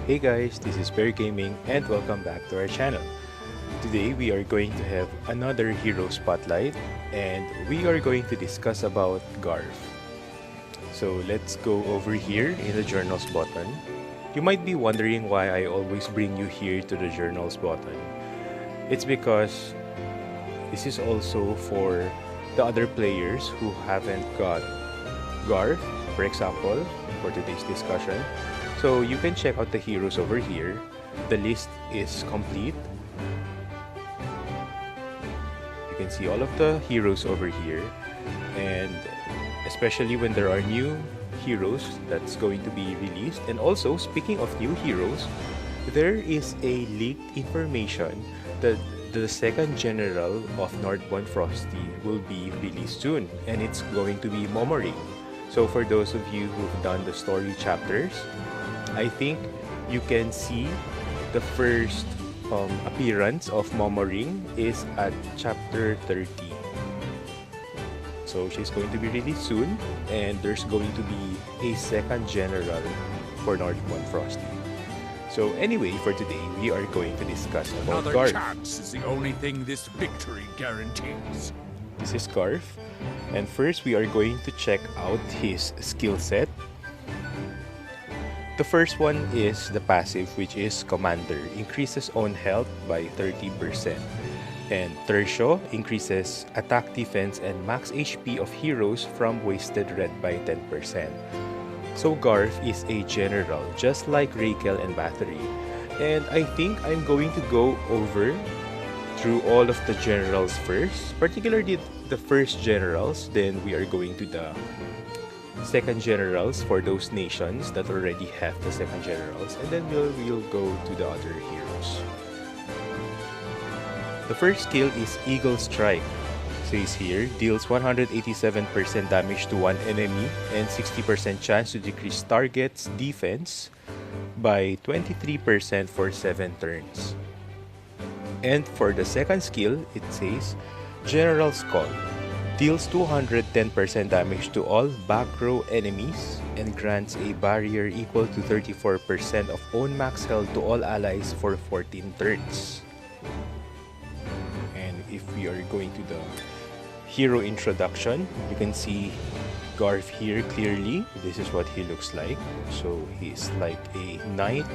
Hey guys, this is Bear Gaming and welcome back to our channel. Today we are going to have another hero spotlight and we are going to discuss about Garff. So let's go over here in the journals button. You might be wondering why I always bring you here to the journals button. It's because this is also for the other players who haven't got Garff, for example, for today's discussion. So you can check out the heroes over here. The list is complete. You can see all of the heroes over here, and especially when there are new heroes that's going to be released. And also, speaking of new heroes, there is a leaked information that the second general of Northbound Frosty will be released soon, and it's going to be Momoring. So for those of you who've done the story chapters, I think you can see the first appearance of Momoring is at chapter 30. So she's going to be released soon, and there's going to be a second general for Northbound Frosty. So anyway, for today, we are going to discuss about Another Garff. chance is the only thing this victory guarantees. This is Garff, and first we are going to check out his skill set. The first one is the passive, which is Commander, increases own health by 30%. And Tertio increases attack, defense, and max HP of heroes from wasted red by 10%. So Garff is a general, just like Raquel and Battery. And I think I'm going to go over through all of the generals first, particularly the first generals, then we are going to the second generals for those nations that already have the second generals, and then we'll go to the other heroes. The first skill is Eagle Strike. Says here, deals 187% damage to one enemy and 60% chance to decrease target's defense by 23% for 7 turns. And for the second skill, it says General's Call. Deals 210% damage to all back row enemies and grants a barrier equal to 34% of own max health to all allies for 14 turns. And if we are going to the hero introduction, you can see Garff here clearly. This is what he looks like. So he's like a knight.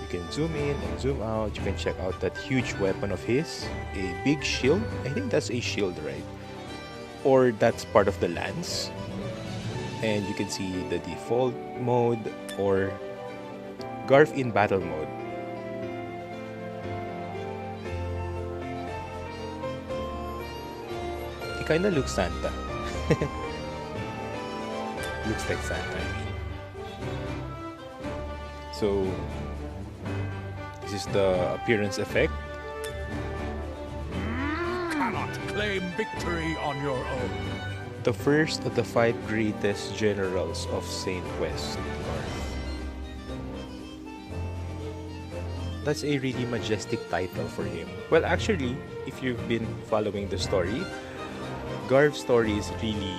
You can zoom in and zoom out. You can check out that huge weapon of his, a big shield. I think that's a shield, right? Or that's part of the lance. And you can see the default mode or Garff in battle mode. He kinda looks Santa. Looks like Santa, I mean. So this is the appearance effect. Claim victory on your own. The first of the 5 greatest generals of Saint West Garff. That's a really majestic title for him. Well, actually, if you've been following the story, Garff's story is really...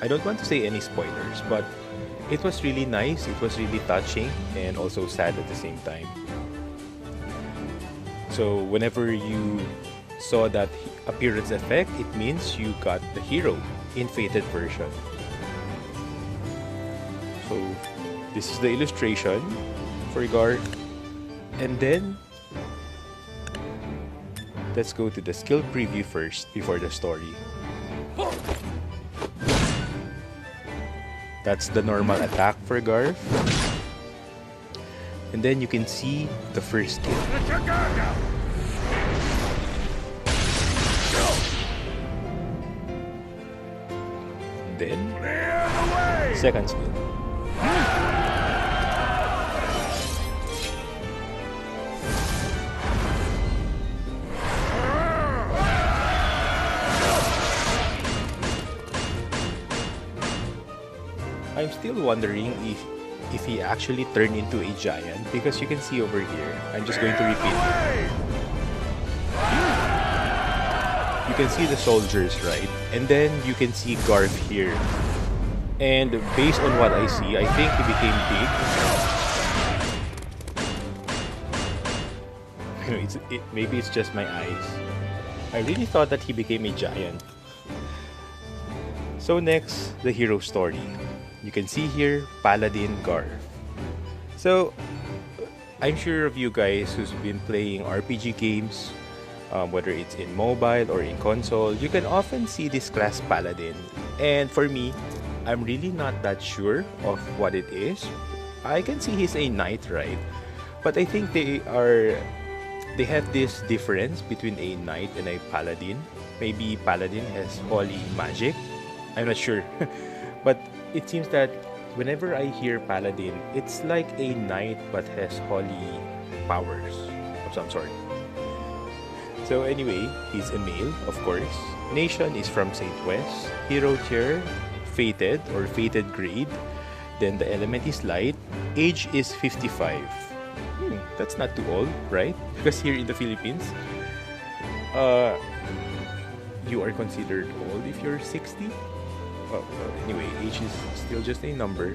I don't want to say any spoilers, but it was really nice, it was really touching, and also sad at the same time. So whenever you saw that appearance effect, it means you got the hero in Fated version. So this is the illustration for Garff, and then let's go to the skill preview first before the story. That's the normal attack for Garff, and then you can see the first skill. Then second skill. I'm still wondering if he actually turned into a giant, because you can see over here, I'm just going to repeat it. You can see the soldiers, right? And then you can see Garff here. And based on what I see, I think he became big. I know maybe it's just my eyes. I really thought that he became a giant. So next, the hero story. You can see here, Paladin Garff. So, I'm sure of you guys who's been playing RPG games, whether it's in mobile or in console, you can often see this class Paladin. And for me, I'm really not that sure of what it is. I can see he's a knight, right? But I think they have this difference between a knight and a paladin. Maybe paladin has holy magic. I'm not sure. But it seems that whenever I hear paladin, it's like a knight but has holy powers of some sort. So anyway, he's a male, of course. Nation is from Saint West. Hero tier, fated or fated grade. Then the element is light. Age is 55. That's not too old, right? Because here in the Philippines, you are considered old if you're 60. Well, anyway, age is still just a number.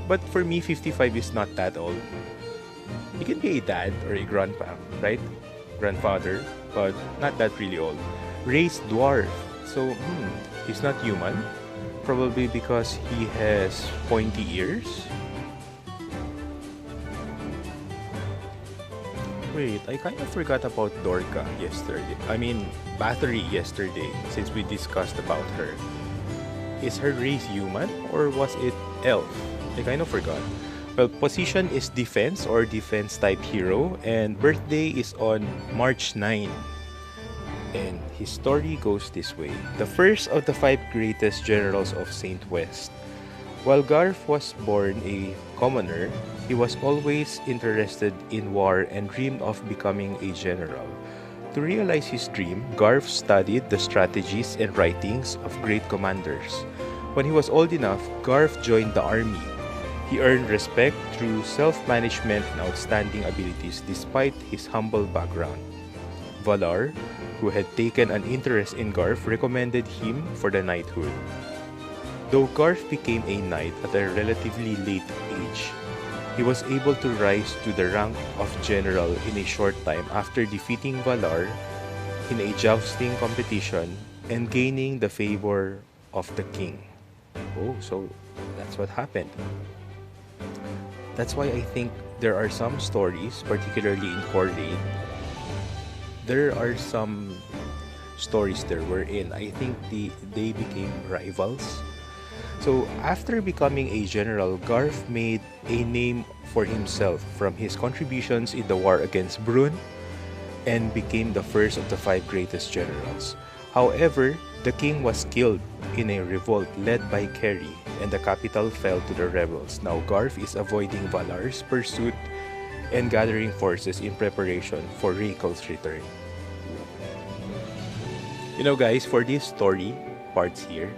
But for me, 55 is not that old. You can be a dad or a grandpa, right? Grandfather, but not that really old. Race dwarf. So, he's not human. Probably because he has pointy ears. Wait, I kind of forgot about Dorka yesterday. I mean, Battery yesterday, since we discussed about her. Is her race human or was it elf? I kind of forgot. Well, position is defense or defense type hero, and birthday is on March 9. And his story goes this way. The first of the 5 greatest generals of Saint West. While Garff was born a commoner, he was always interested in war and dreamed of becoming a general. To realize his dream, Garff studied the strategies and writings of great commanders. When he was old enough, Garff joined the army. He earned respect through self-management and outstanding abilities despite his humble background. Valar, who had taken an interest in Garff, recommended him for the knighthood. Though Garff became a knight at a relatively late age, he was able to rise to the rank of general in a short time after defeating Valar in a jousting competition and gaining the favor of the king. Oh, so that's what happened. That's why I think there are some stories, particularly in Core 8, there are some stories there wherein I think they became rivals. So after becoming a general, Garff made a name for himself from his contributions in the war against Brune and became the first of the 5 greatest generals. However, the king was killed in a revolt led by Kerry and the capital fell to the rebels. Now Garff is avoiding Valar's pursuit and gathering forces in preparation for Rhaegal's return. You know guys, for these story parts here,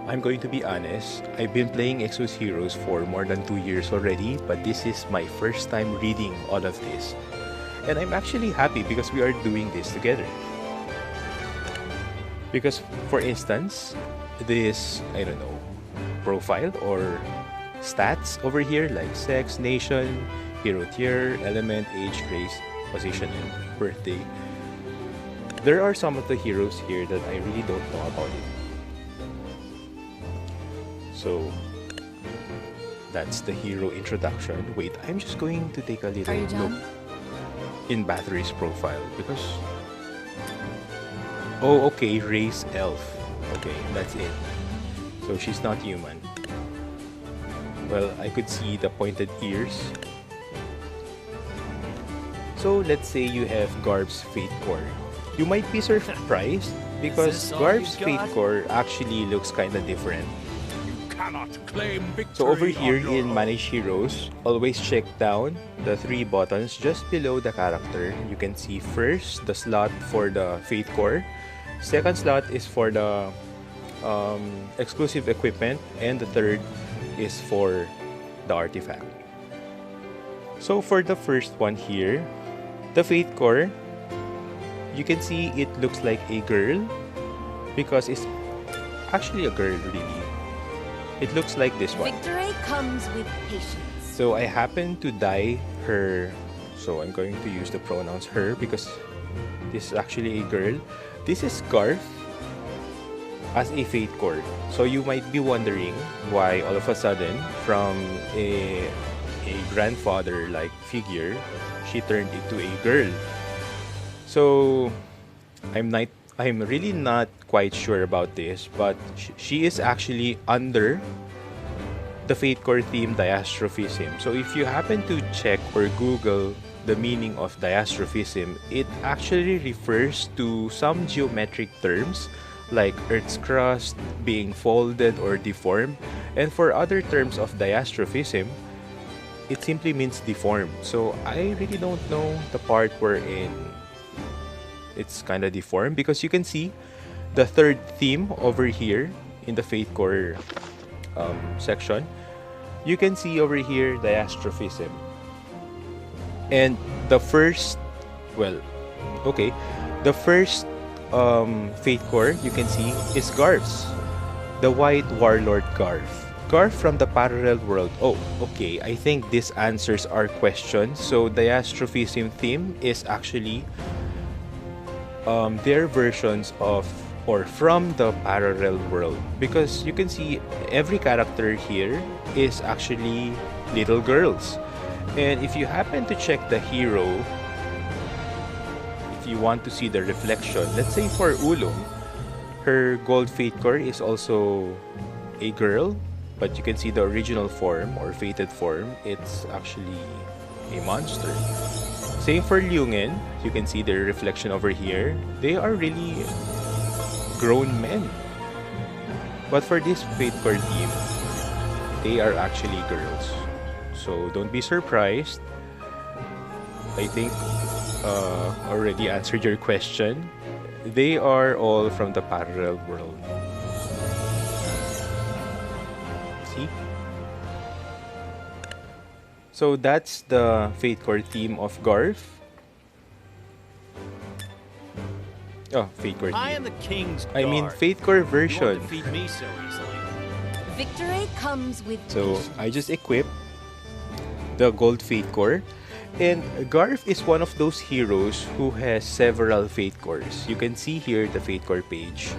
I'm going to be honest, I've been playing Exos Heroes for more than 2 years already, but this is my first time reading all of this. And I'm actually happy because we are doing this together. Because, for instance, this, I don't know, profile or stats over here like sex, nation, hero tier, element, age, race, position, and birthday. There are some of the heroes here that I really don't know about it. So, that's the hero introduction. Wait, I'm just going to take a little look in Battery's profile because... Oh, okay, race elf. Okay, that's it. So she's not human. Well, I could see the pointed ears. So let's say you have Garff's Fatecore. You might be surprised because Garff's Fatecore actually looks kind of different. So over here in Manage Heroes, always check down the 3 buttons just below the character. You can see first the slot for the Fatecore. Second slot is for the exclusive equipment, and the third is for the artifact. So for the first one here, the Fatecore, you can see it looks like a girl because it's actually a girl really. It looks like this one. Victory comes with patience. So I happened to dye her So I'm going to use the pronouns her because this is actually a girl. This is Garff as a Fatecore. So you might be wondering why all of a sudden from a grandfather-like figure, she turned into a girl. So I'm really not quite sure about this, but she is actually under the Fatecore theme diastrophism. So if you happen to check or Google the meaning of diastrophism, it actually refers to some geometric terms like Earth's crust being folded or deformed. And for other terms of diastrophism, it simply means deformed. So I really don't know the part wherein it's kind of deformed, because you can see the third theme over here in the Fatecore section. You can see over here diastrophism. And the first, the first Fatecore you can see is Garff's, the White Warlord Garff. Garff from the parallel world. Oh, okay. I think this answers our question. So diastrophism theme is actually their versions of or from the parallel world, because you can see every character here is actually little girls. And if you happen to check the hero, if you want to see the reflection, let's say for Ulum, her gold Fatecore is also a girl, but you can see the original form or fated form, it's actually a monster. Same for Lyungen, you can see their reflection over here. They are really grown men. But for this Fatecore team, they are actually girls. So don't be surprised. I think already answered your question. They are all from the parallel world. See? So that's the Fatecore theme of Garff. Oh, Fatecore I am theme. the king's I mean guard. Fatecore You won't version. defeat me so easily. Victory comes with So patience. I just equipped the gold Fatecore. And Garff is one of those heroes who has several Fatecores. You can see here the Fatecore page.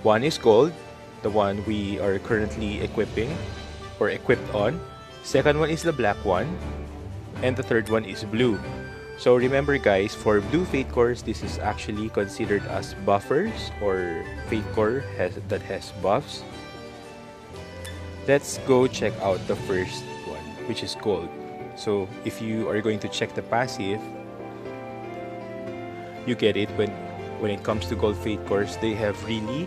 One is gold, the one we are currently equipping or equipped on. Second one is the black one. And the third one is blue. So remember guys, for blue Fatecores, this is actually considered as buffers or Fatecore that has buffs. Let's go check out the first one, which is gold. So if you are going to check the passive, you get it when it comes to gold Fatecores, they have really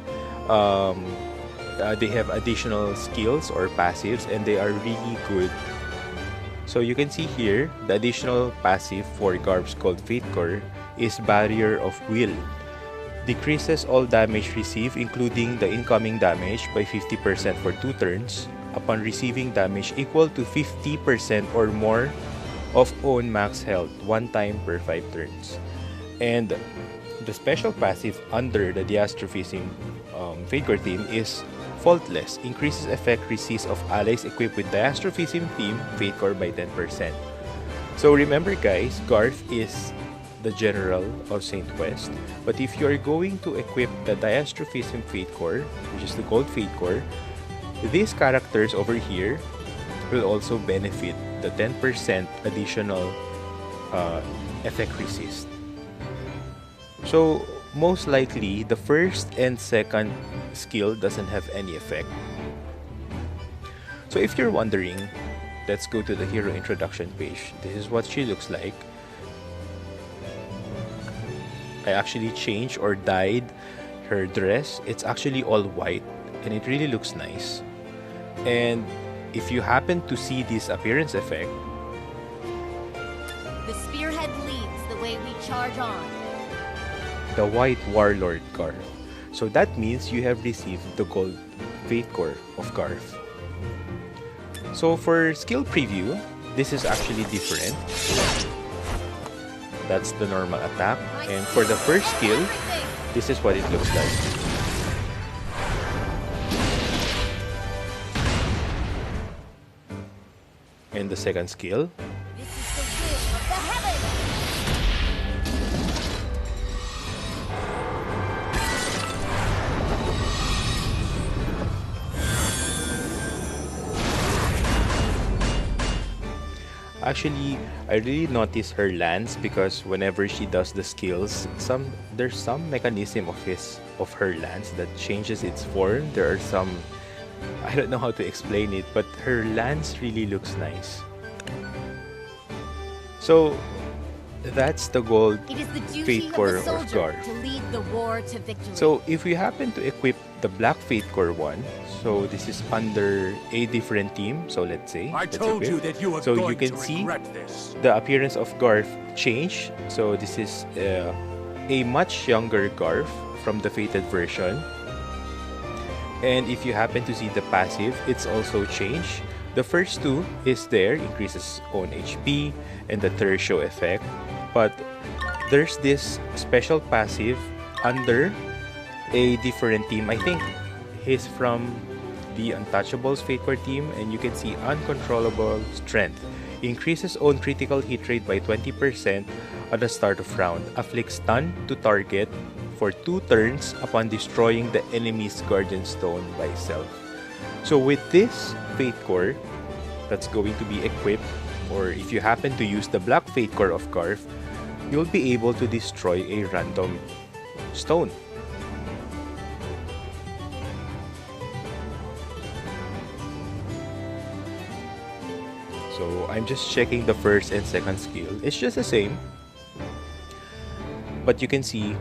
they have additional skills or passives, and they are really good. So you can see here, the additional passive for Garff's gold Fatecore is Barrier of Will. Decreases all damage received, including the incoming damage, by 50% for 2 turns upon receiving damage equal to 50% or more of own max health 1 time per 5 turns. And the special passive under the Diastrophism Fatecore theme is Faultless. Increases effect receipts of allies equipped with Diastrophism theme Fatecore by 10%. So remember guys, Garff is the general of Saint West, but if you are going to equip the Diastrophism Fatecore, which is the gold Fatecore, these characters over here will also benefit the 10% additional effect resist. So most likely the first and second skill doesn't have any effect. So if you're wondering, let's go to the hero introduction page. This is what she looks like. I actually changed or dyed her dress. It's actually all white and it really looks nice. And if you happen to see this appearance effect, The spearhead leads the way we charge on. the White Warlord Garff. So that means you have received the gold Fatecore of Garff. So for skill preview, this is actually different. That's the normal attack. And for the first skill, this is what it looks like. And the second skill. This is the Actually, I really notice her lands because whenever she does the skills, there's some mechanism of her lance that changes its form. There are some, I don't know how to explain it, but her lance really looks nice. So that's the gold It is the duty of Fatecore the of soldier Garff. to lead the war to victory. So if we happen to equip the black Fatecore one, so this is under a different team. So let's say I let's told equip. you that you were So going you can to see regret this. the appearance of Garff change. So this is a much younger Garff from the Fated version. And if you happen to see the passive, it's also changed. The first two is there, increases own HP and the Tertio effect. But there's this special passive under a different team. I think he's from the Untouchables Fatecore team, and you can see Uncontrollable Strength. Increases own critical hit rate by 20% at the start of round. Afflicts stun to target for 2 turns upon destroying the enemy's Guardian Stone by itself. So with this Fatecore that's going to be equipped, or if you happen to use the Black Fatecore of Garff, you'll be able to destroy a random stone. So I'm just checking the first and second skill. It's just the same. But you can see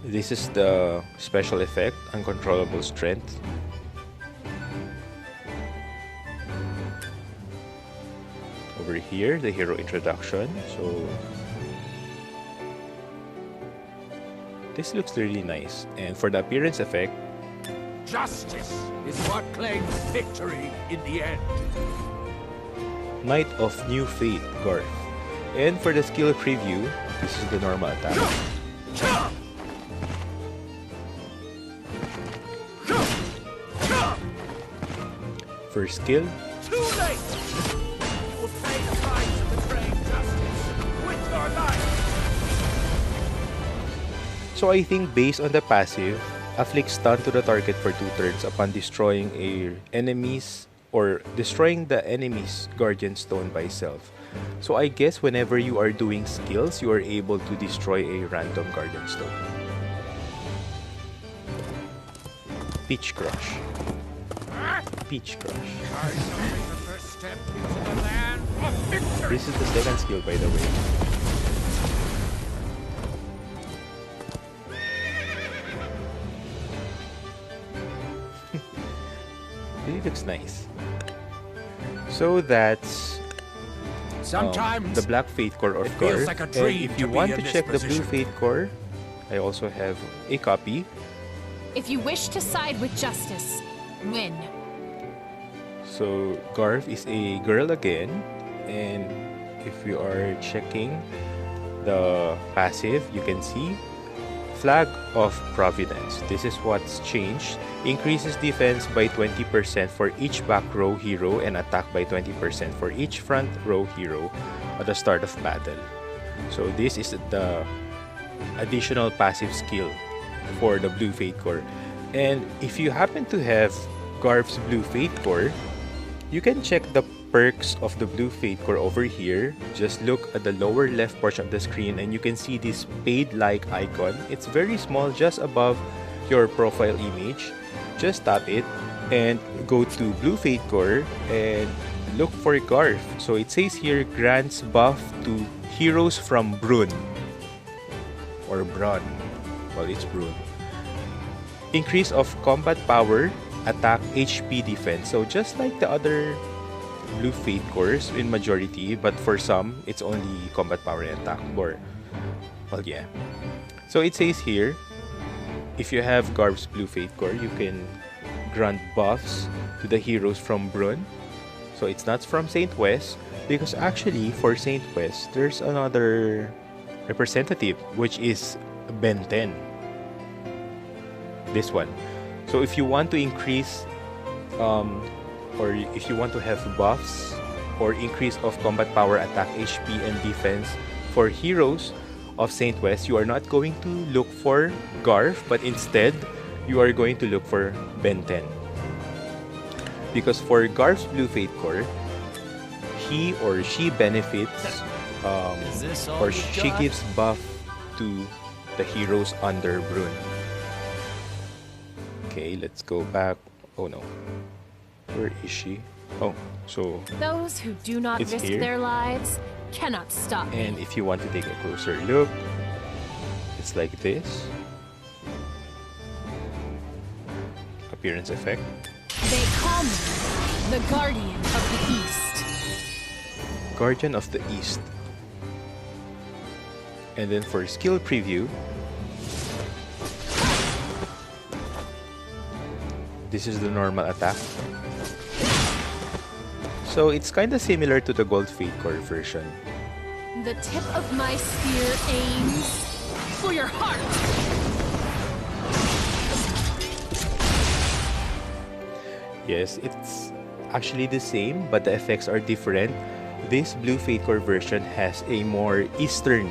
this is the special effect, Uncontrollable Strength. Over here, the hero introduction. So this looks really nice. And for the appearance effect, Justice is what claims victory in the end. Knight of New Fate, Garff. And for the skill preview, this is the normal attack. First skill. Too late! You will pay the price of betraying justice with your life! So I think based on the passive, afflicts stun to the target for 2 turns upon destroying a enemy's or destroying the enemy's Guardian Stone by itself. So I guess whenever you are doing skills, you are able to destroy a random Guardian Stone. Peach Crush. Peach Crush. I shall make the first step into the land of victory! This is the second skill, by the way. Really looks nice. So that's Sometimes the Black Fatecore of it feels Garff. like a And dream if to you be want in to this check the Blue position. Fatecore, I also have a copy. If you wish to side with justice, win. So Garff is a girl again, and if we are checking the passive, you can see Flag of Providence. This is what's changed. Increases defense by 20% for each back row hero and attack by 20% for each front row hero at the start of battle. So this is the additional passive skill for the Blue Fatecore. And if you happen to have Garff's Blue Fatecore, you can check the perks of the Blue Fatecore over here. Just look at the lower left portion of the screen and you can see this spade-like icon. It's very small, just above your profile image. Just tap it and go to Blue Fatecore and look for Garff. So it says here, grants buff to heroes from Brun. Or Brun. Well, it's Brun. Increase of combat power, attack, HP, defense. So just like the other Blue Fatecores in majority, but for some, it's only combat power and attack. Or, well, yeah. So it says here, if you have Garff's Blue Fatecore, you can grant buffs to the heroes from Brun. So it's not from Saint West, because actually for Saint West, there's another representative, which is Ben 10. This one. So if you want to increase or if you want to have buffs or increase of combat power, attack, HP, and defense for heroes of Saint West, you are not going to look for Garff, but instead you are going to look for Ben 10. Because for Garff's Blue Fatecore, he or she benefits Is this all or you she got? gives buff to the heroes under Brune. Okay, let's go back. Oh no. Where is she? Oh, so Those who do not It's risk here. their lives cannot stop me. and if you want to take a closer look, it's like this. Appearance effect. They call me the Guardian of the East. Guardian of the East. And then for skill preview, this is the normal attack. So it's kind of similar to the Gold Fatecore version. The tip of my spear aims for your heart. Yes, it's actually the same, but the effects are different. This Blue Fatecore version has a more Eastern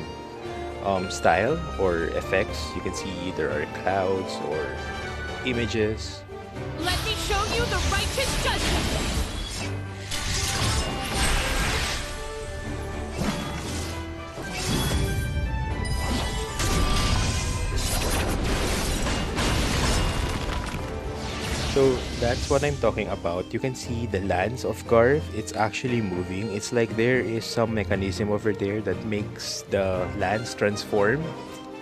style or effects. You can see there are clouds or images. Let me show you the righteous judgment. So that's what I'm talking about. You can see the lands of Garff. It's actually moving. It's like there is some mechanism over there that makes the lands transform.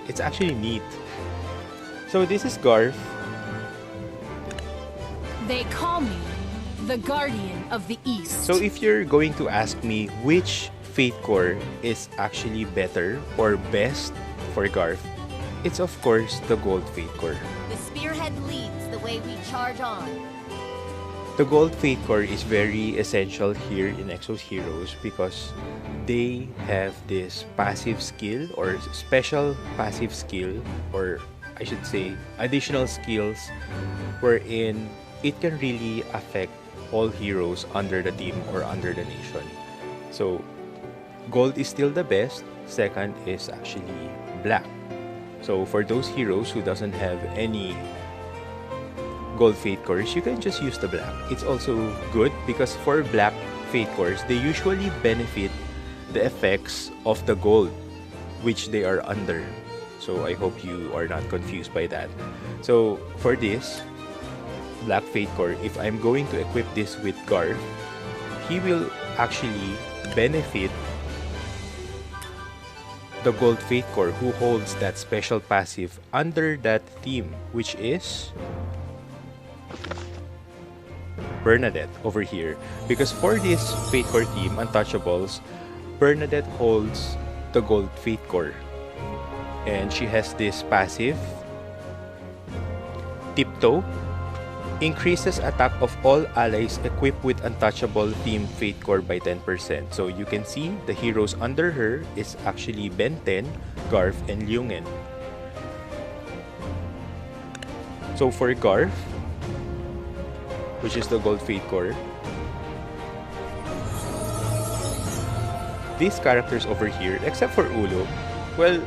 It's actually neat. So this is Garff. They call me the Guardian of the East. So if you're going to ask me which Fatecore is actually better or best for Garff, it's of course the Gold Fatecore. The spearhead leads the way we charge on. The Gold Fatecore is very essential here in Exos Heroes because they have this passive skill or special passive skill, or I should say additional skills, wherein it can really affect all heroes under the team or under the nation. So Gold is still the best. Second is actually Black. So for those heroes who doesn't have any Gold Fatecores, you can just use the Black. It's also good because for Black Fatecores, they usually benefit the effects of the Gold, which they are under. So I hope you are not confused by that. So for this Black Fatecore, if I'm going to equip this with Garff, he will actually benefit the Gold Fatecore who holds that special passive under that theme, which is Bernadette over here. Because for this Fatecore theme, Untouchables, Bernadette holds the Gold Fatecore. And she has this passive, Tiptoe, increases attack of all allies equipped with Untouchable theme Fatecore by 10%. So you can see the heroes under her is actually Ben 10, Garff, and Liungen. So for Garff, which is the Gold Fatecore, these characters over here, except for Ulum, well,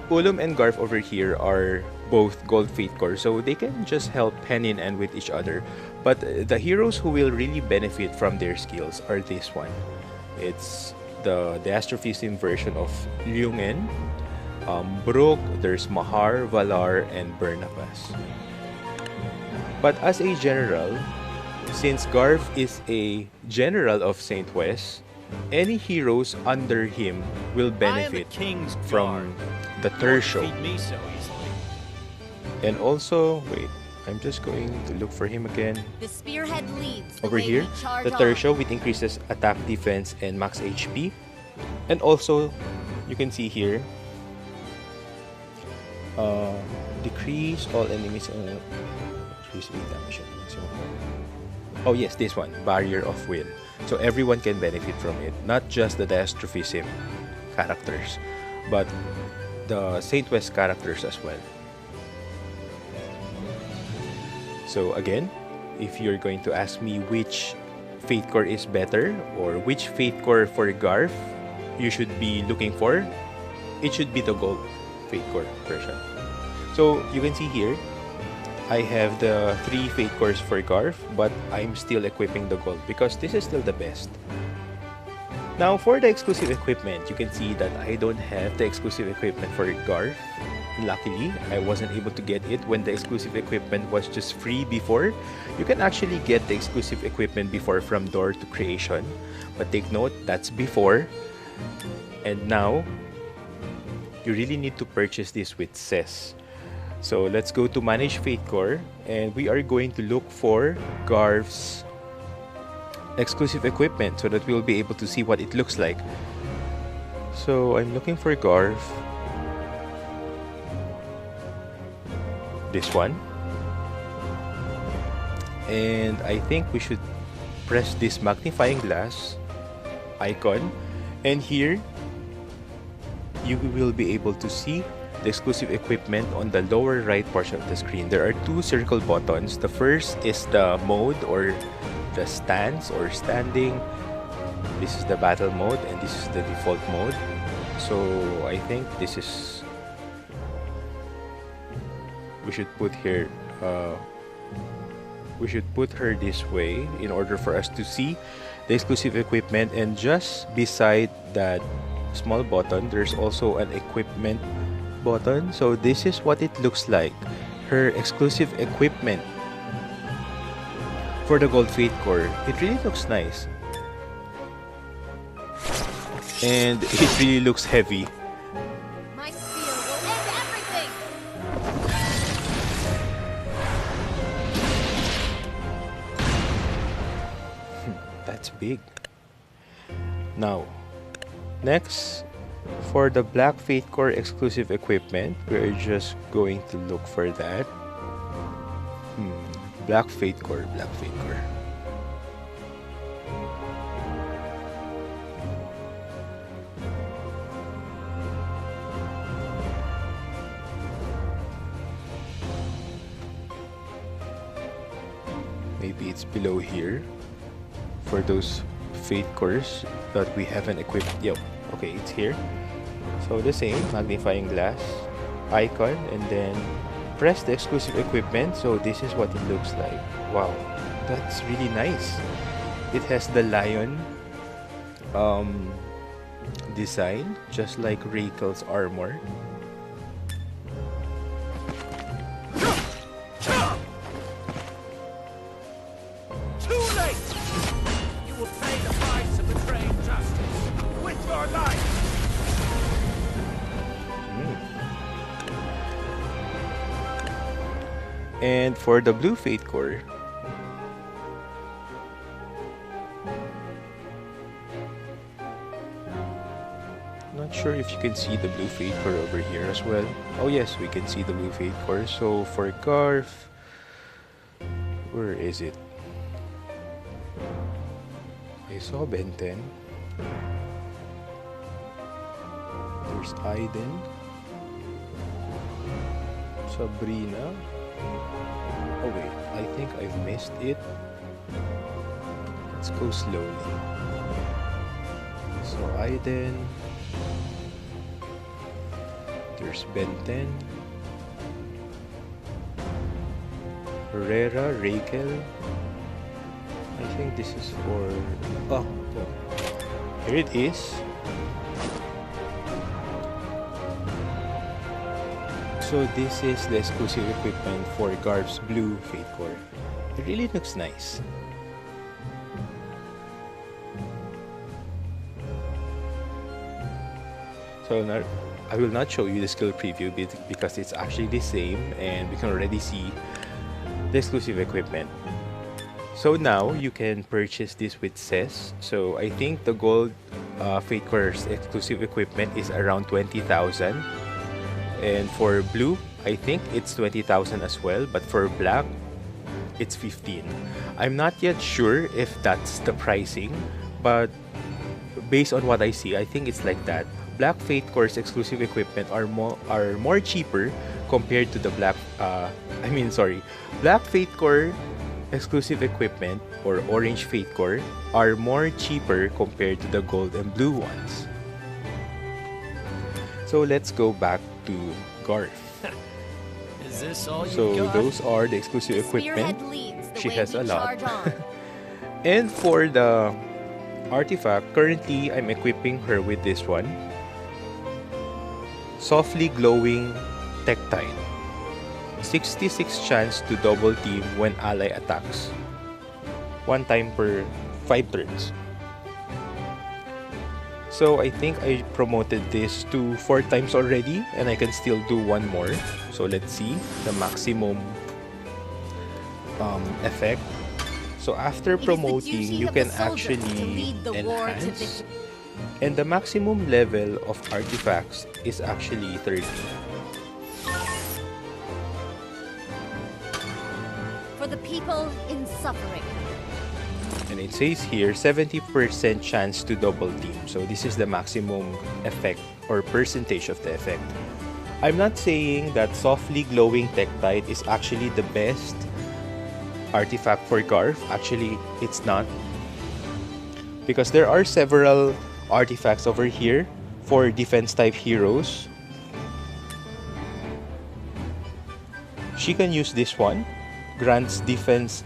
Ulum and Garff over here are both Gold Fatecore, so they can just help hand in hand with each other. But the heroes who will really benefit from their skills are this one. It's the Astrophism version of Liungen, Brook, there's Mahar, Valar, and Bernabas. But as a general, since Garff is a general of Saint West, any heroes under him will benefit king's from the tertio. Defeat me so easily. And also, wait, I'm just going to look for him again. The spearhead leads the Over way here, we charge the on. tertio, which increases attack, defense, and max HP. And also, you can see here, decrease all enemies increase with damage. Oh yes, this one, Barrier of Will. So everyone can benefit from it, not just the Astrophism characters, but the Saint West characters as well. So again, if you're going to ask me which Fatecore is better or which Fatecore for Garff you should be looking for, it should be the Gold Fatecore version. So you can see here, I have the 3 Fatecores for Garff, but I'm still equipping the Gold because this is still the best. Now for the exclusive equipment, you can see that I don't have the exclusive equipment for Garff. Luckily, I wasn't able to get it when the exclusive equipment was just free before. You can actually get the exclusive equipment before from Door to Creation. But take note, that's before. And now, you really need to purchase this with CES. So let's go to Manage Fatecore, and we are going to look for Garff's exclusive equipment so that we'll be able to see what it looks like. So I'm looking for Garff. This one. And I think we should press this magnifying glass icon, and here you will be able to see the exclusive equipment on the lower right portion of the screen. There are two circle buttons. The first is the mode or the stance or standing. This is the battle mode and this is the default mode. So I think this is we should put here we should put her this way in order for us to see the exclusive equipment. And just beside that small button, there's also an equipment button. So this is what it looks like, her exclusive equipment for the Gold Fatecore. It really looks nice, and it really looks heavy. My spear will end everything! That's big. Now, next, for the Black Fatecore exclusive equipment, we're just going to look for that. Black Fatecore. Maybe it's below here for those Fatecores that we haven't equipped. Yep, okay, it's here. So the same magnifying glass icon, and then press the exclusive equipment. So this is what it looks like. Wow, that's really nice. It has the lion design, just like Rakel's armor. Too late! You will pay the price of betraying justice with your life! And for the Blue Fatecore, not sure if you can see the Blue Fatecore over here as well. Oh yes, we can see the Blue Fatecore. So for Garff, where is it? I saw Ben 10. There's Aiden, Sabrina. Oh wait, I think I've missed it. Let's go slowly. So Aiden, there's Ben 10, Herrera, Raquel. I think this is for... oh, here it is. So this is the exclusive equipment for Garff's Blue Fatecore. It really looks nice. So now, I will not show you the skill preview because it's actually the same and we can already see the exclusive equipment. So now you can purchase this with CES. So I think the Gold Fatecore's exclusive equipment is around 20,000. And for Blue, I think it's 20,000 as well. But for Black, it's 15. I'm not yet sure if that's the pricing, but based on what I see, I think it's like that. Black Fatecore's exclusive equipment are more cheaper compared to the Black Fatecore exclusive equipment or Orange Fatecore are more cheaper compared to the Gold and Blue ones. So let's go back to Garff. Is this all you So got? those are the exclusive Spearhead equipment. leads the She way has we a lot. charge on. And for the artifact, currently I'm equipping her with this one. Softly Glowing Tektite. 66 chance to double team when ally attacks. 1 time per 5 turns. So I think I promoted this to 4 times already and I can still do 1 more. So let's see the maximum effect. So after promoting, you can actually enhance. And the maximum level of artifacts is actually 30. For the people in suffering. And it says here 70% chance to double team. So this is the maximum effect or percentage of the effect. I'm not saying that Softly Glowing Tektite is actually the best artifact for Garff. Actually, it's not. Because there are several artifacts over here for defense type heroes. She can use this one. Grants decreased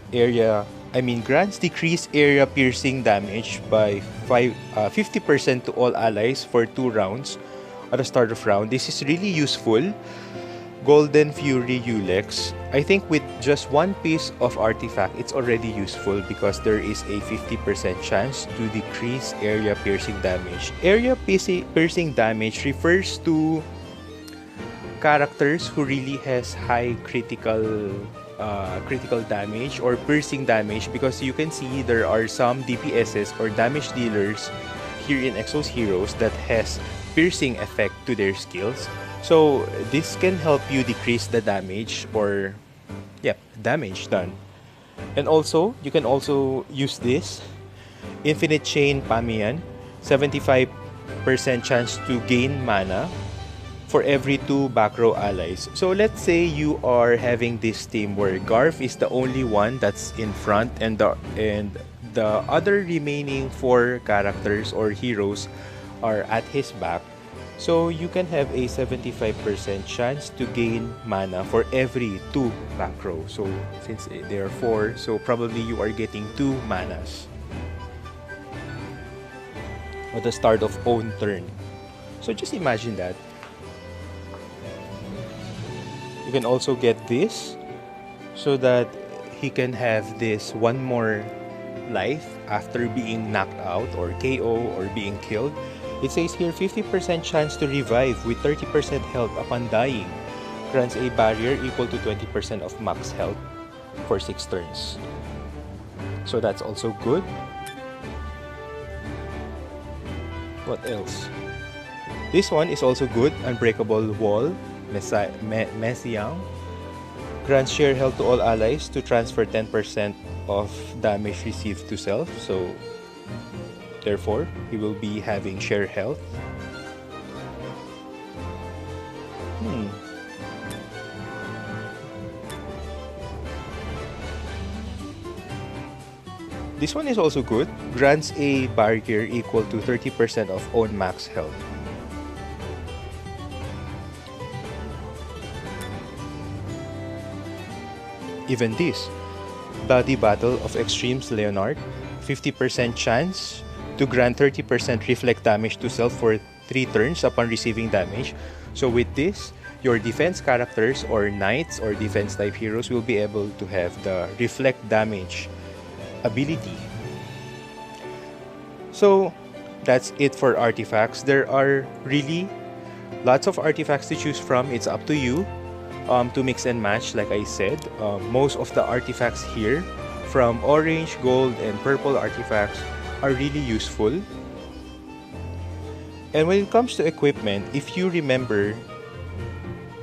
area piercing damage by 50% to all allies for 2 rounds at the start of round. This is really useful. Golden Fury Ulex. I think with just 1 piece of artifact, it's already useful because there is a 50% chance to decrease area piercing damage. Area piercing damage refers to characters who really has high critical damage or piercing damage, because you can see there are some DPSs or damage dealers here in Exos heroes that has piercing effect to their skills. So this can help you decrease the damage or damage done. And also you can also use this Infinite Chain Pamian, 75% chance to gain mana for every 2 back row allies. So let's say you are having this team where Garff is the only one that's in front and the other remaining 4 characters or heroes are at his back. So you can have a 75% chance to gain mana for every 2 back row. So since there are 4, so probably you are getting 2 manas at the start of own turn. So just imagine that. You can also get this so that he can have this 1 more life after being knocked out or KO or being killed. It says here 50% chance to revive with 30% health upon dying. Grants a barrier equal to 20% of max health for 6 turns. So that's also good. What else? This one is also good. Unbreakable Wall. Messiang. Grants share health to all allies to transfer 10% of damage received to self. So therefore, he will be having share health. This one is also good. Grants a barrier equal to 30% of own max health. Even this, Bloody Battle of Extremes Leonard, 50% chance to grant 30% reflect damage to self for 3 turns upon receiving damage. So with this, your defense characters or knights or defense type heroes will be able to have the reflect damage ability. So that's it for artifacts. There are really lots of artifacts to choose from. It's up to you to mix and match. Like I said, most of the artifacts here from orange, gold, and purple artifacts are really useful. And when it comes to equipment, if you remember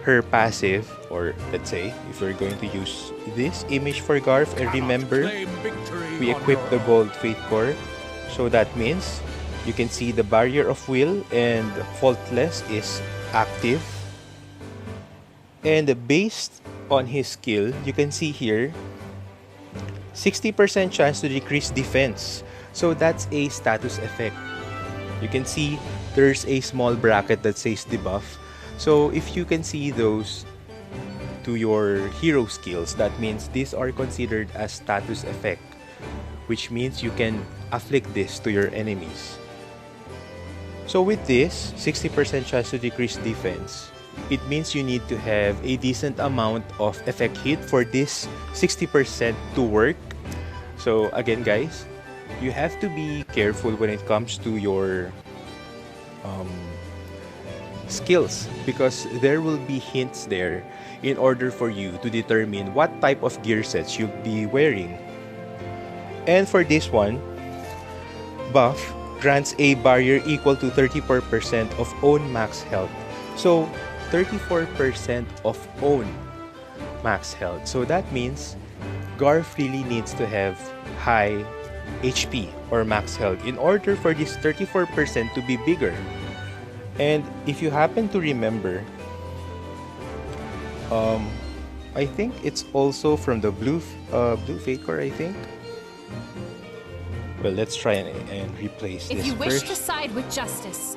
her passive, or let's say if we're going to use this image for Garff, and remember we equip the gold Fatecore, so that means you can see the Barrier of Will and Faultless is active. And based on his skill, you can see here 60% chance to decrease defense. So that's a status effect. You can see there's a small bracket that says debuff. So if you can see those to your hero skills, that means these are considered as status effect which means you can afflict this to your enemies. So with this 60% chance to decrease defense, it means you need to have a decent amount of effect hit for this 60% to work. So again guys, you have to be careful when it comes to your skills, because there will be hints there in order for you to determine what type of gear sets you'll be wearing. And for this one, buff grants a barrier equal to 34% of own max health. So 34% of own max health. So that means Garff really needs to have high HP or max health in order for this 34% to be bigger. And if you happen to remember, I think it's also from the blue Fatecore, I think. Well, let's try and replace this If you wish first. to side with justice,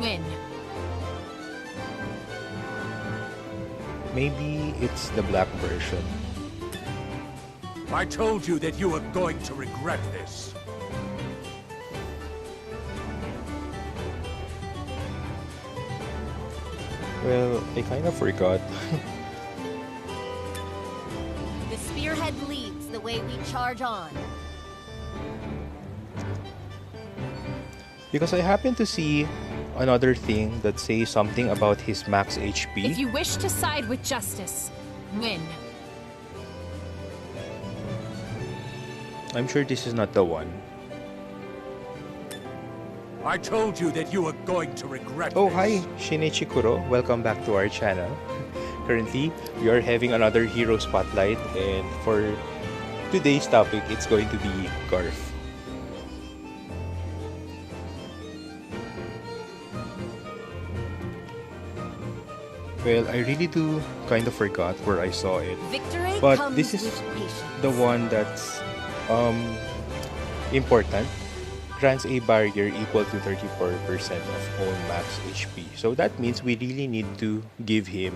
win. Maybe it's the black version. I told you that you were going to regret this. Well, I kind of forgot. The spearhead leads the way we charge on. Because I happen to see another thing that says something about his max HP. If you wish to side with justice, win. I'm sure this is not the one. I told you that you were going to regret Oh, this. hi, Shinichi Kuro. Welcome back to our channel. Currently, we are having another hero spotlight, and for today's topic, it's going to be Garff. Well, I really do kind of forgot where I saw it. Victory But comes this is with patience. the one that's important. Grants a barrier equal to 34% of own max HP. So that means we really need to give him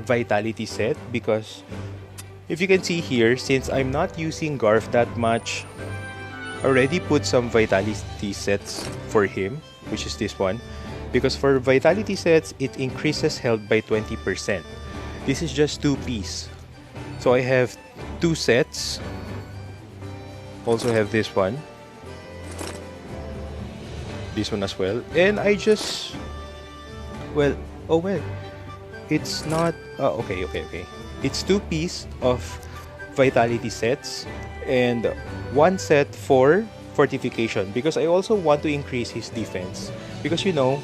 vitality set, because if you can see here, since I'm not using Garff that much, I already put some vitality sets for him, which is this one. Because for vitality sets, it increases health by 20%. This is just 2 piece. So I have 2 sets. Also have this one. This one as well. And I just... Well, oh well. It's not... okay. It's 2 piece of vitality sets. And 1 set for fortification. Because I also want to increase his defense. Because you know,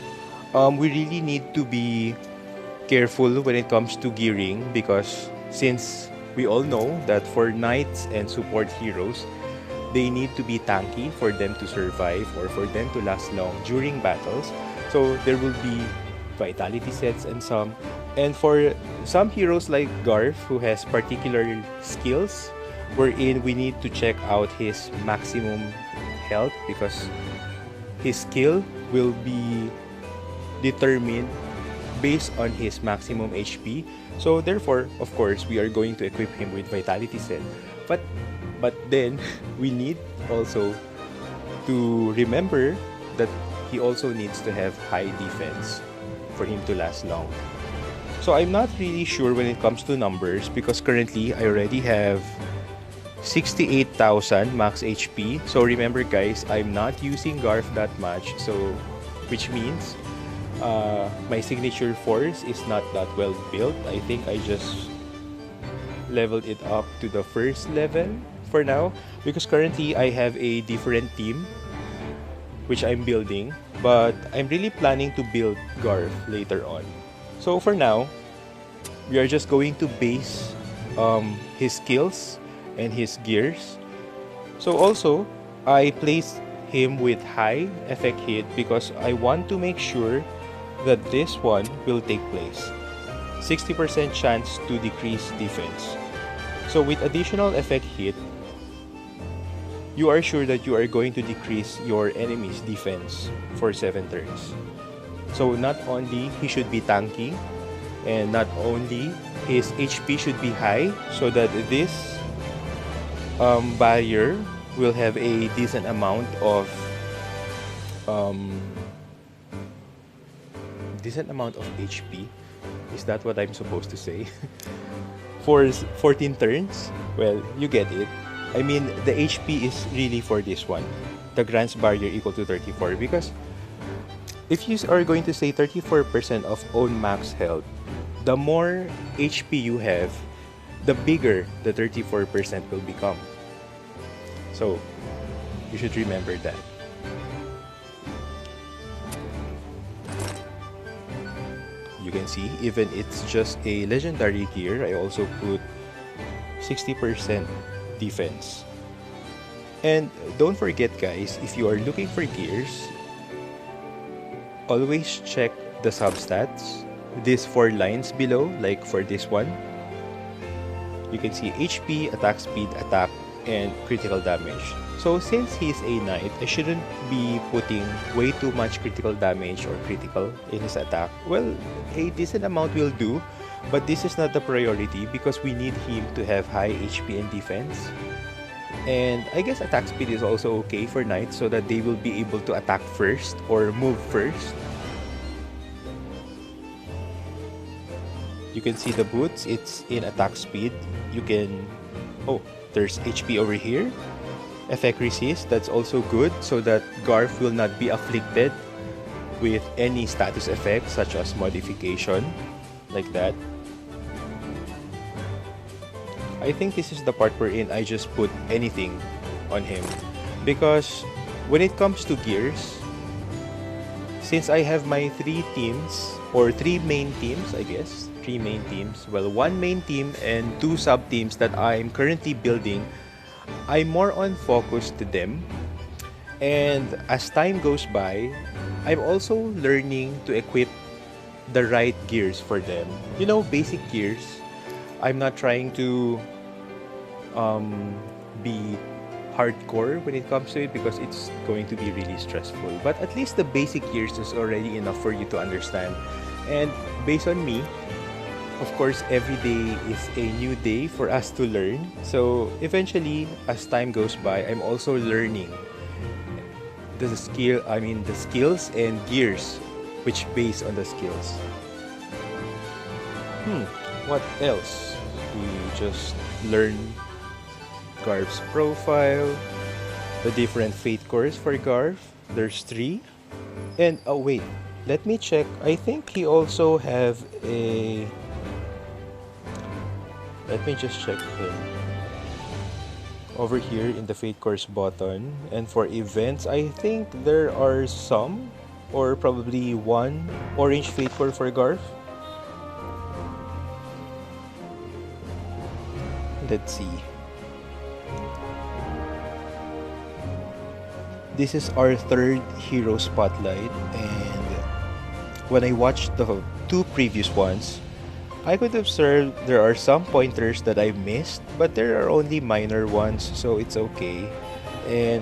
we really need to be careful when it comes to gearing, because since we all know that for knights and support heroes, they need to be tanky for them to survive or for them to last long during battles. So there will be vitality sets and some. And for some heroes like Garff, who has particular skills, wherein we need to check out his maximum health, because his skill will be determined based on his maximum HP. So therefore, of course, we are going to equip him with vitality set. But then we need also to remember that he also needs to have high defense for him to last long. So I'm not really sure when it comes to numbers, because currently I already have 68,000 max HP. So remember guys, I'm not using Garff that much, so which means my signature force is not that well built. I think I just leveled it up to the first level for now, because currently I have a different team which I'm building, but I'm really planning to build Garff later on. So for now, we are just going to base his skills and his gears. So also, I placed him with high effect hit because I want to make sure that this one will take place. 60% chance to decrease defense. So with additional effect hit, you are sure that you are going to decrease your enemy's defense for 7 turns. So not only he should be tanky, and not only his HP should be high, so that this barrier will have a decent amount of HP. Is that what I'm supposed to say? For 14 turns? Well, you get it. I mean, the HP is really for this one. The Grant's barrier equal to 34, because if you are going to say 34% of own max health, the more HP you have, the bigger the 34% will become. So, you should remember that. You can see, even it's just a legendary gear, I also put 60% defense. And don't forget guys, if you are looking for gears, always check the substats. These 4 lines below, like for this one, you can see HP, attack speed, attack, and critical damage. So since he's a knight, I shouldn't be putting way too much critical damage or critical in his attack. Well, a decent amount will do, but this is not the priority because we need him to have high HP and defense. And I guess attack speed is also okay for knights so that they will be able to attack first or move first. You can see the boots, it's in attack speed. You can... oh, there's HP over here. Effect resist, that's also good so that Garff will not be afflicted with any status effects such as modification, like that. I think this is the part wherein I just put anything on him, because when it comes to gears, since I have my 3 teams, or 3 main teams, I guess, 3 main teams, well, 1 main team and 2 sub teams that I'm currently building, I'm more on focus to them. And as time goes by, I'm also learning to equip the right gears for them. You know, basic gears. I'm not trying to be hardcore when it comes to it because it's going to be really stressful. But at least the basic gears is already enough for you to understand. And based on me, of course, every day is a new day for us to learn. So eventually, as time goes by, I'm also learning the skills and gears which base on the skills. What else? We just learn Garff's profile, the different Fatecore for Garff. There's 3. And oh wait, let me check. I think he also have a... let me just check him. Over here in the Fatecore's button. And for events, I think there are some, or probably 1 orange Fatecore for Garff. Let's see. This is our 3rd hero spotlight, and when I watched the 2 previous ones, I could observe there are some pointers that I missed, but there are only minor ones, so it's okay. And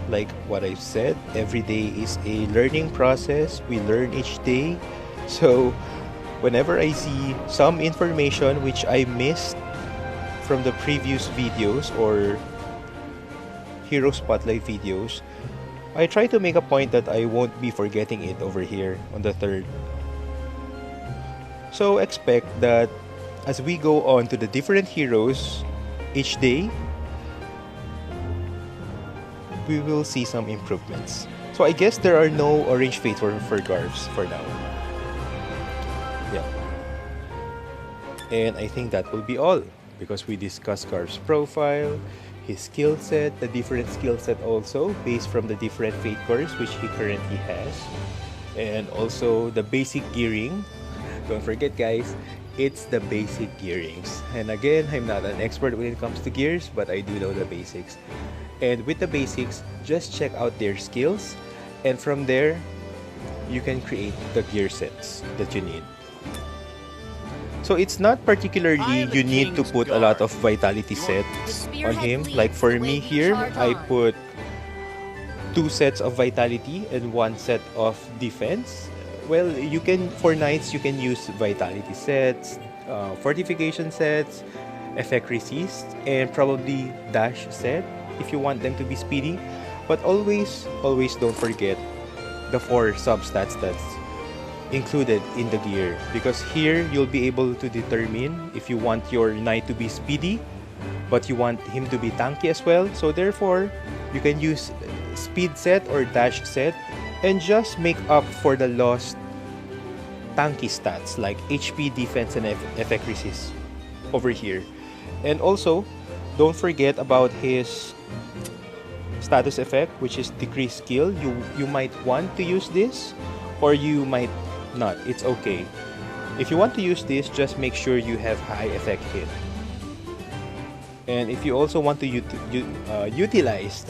like what I've said, every day is a learning process. We learn each day. So whenever I see some information which I missed from the previous videos or hero spotlight videos, I try to make a point that I won't be forgetting it over here on the 3rd. So expect that as we go on to the different heroes each day, we will see some improvements. So I guess there are no orange fate for Garffs for now. Yeah. And I think that will be all, because we discussed Garff's profile, his skill set, the different skill set also based from the different Fatecores which he currently has, and also the basic gearing. Don't forget guys, it's the basic gearings. And again, I'm not an expert when it comes to gears, but I do know the basics. And with the basics, just check out their skills, and from there, you can create the gear sets that you need. So it's not particularly you need to put a lot of vitality sets on him. Like for me here, I put 2 sets of vitality and 1 set of defense. Well, you can, for knights, you can use vitality sets, fortification sets, effect resist, and probably dash set. if you want them to be speedy. But always don't forget the 4 substats that's included in the gear, because here you'll be able to determine if you want your knight to be speedy but you want him to be tanky as well. So therefore you can use speed set or dash set and just make up for the lost tanky stats like HP, defense, and effect resist over here. And also don't forget about his status effect, which is decrease skill. You might want to use this or you might not. It's okay. If you want to use this, just make sure you have high effect hit. And if you also want to utilize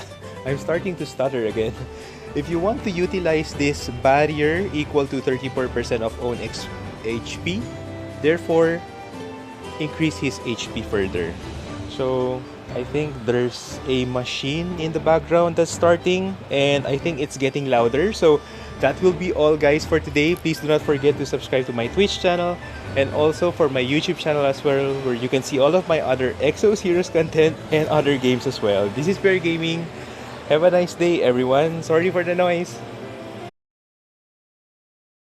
I'm starting to stutter again. If you want to utilize this barrier equal to 34% of own HP, therefore increase his HP further. So I think there's a machine in the background that's starting, and I think it's getting louder. So that will be all, guys, for today. Please do not forget to subscribe to my Twitch channel and also for my YouTube channel as well, where you can see all of my other Exos Heroes content and other games as well. This is Bear Gaming. Have a nice day, everyone. Sorry for the noise.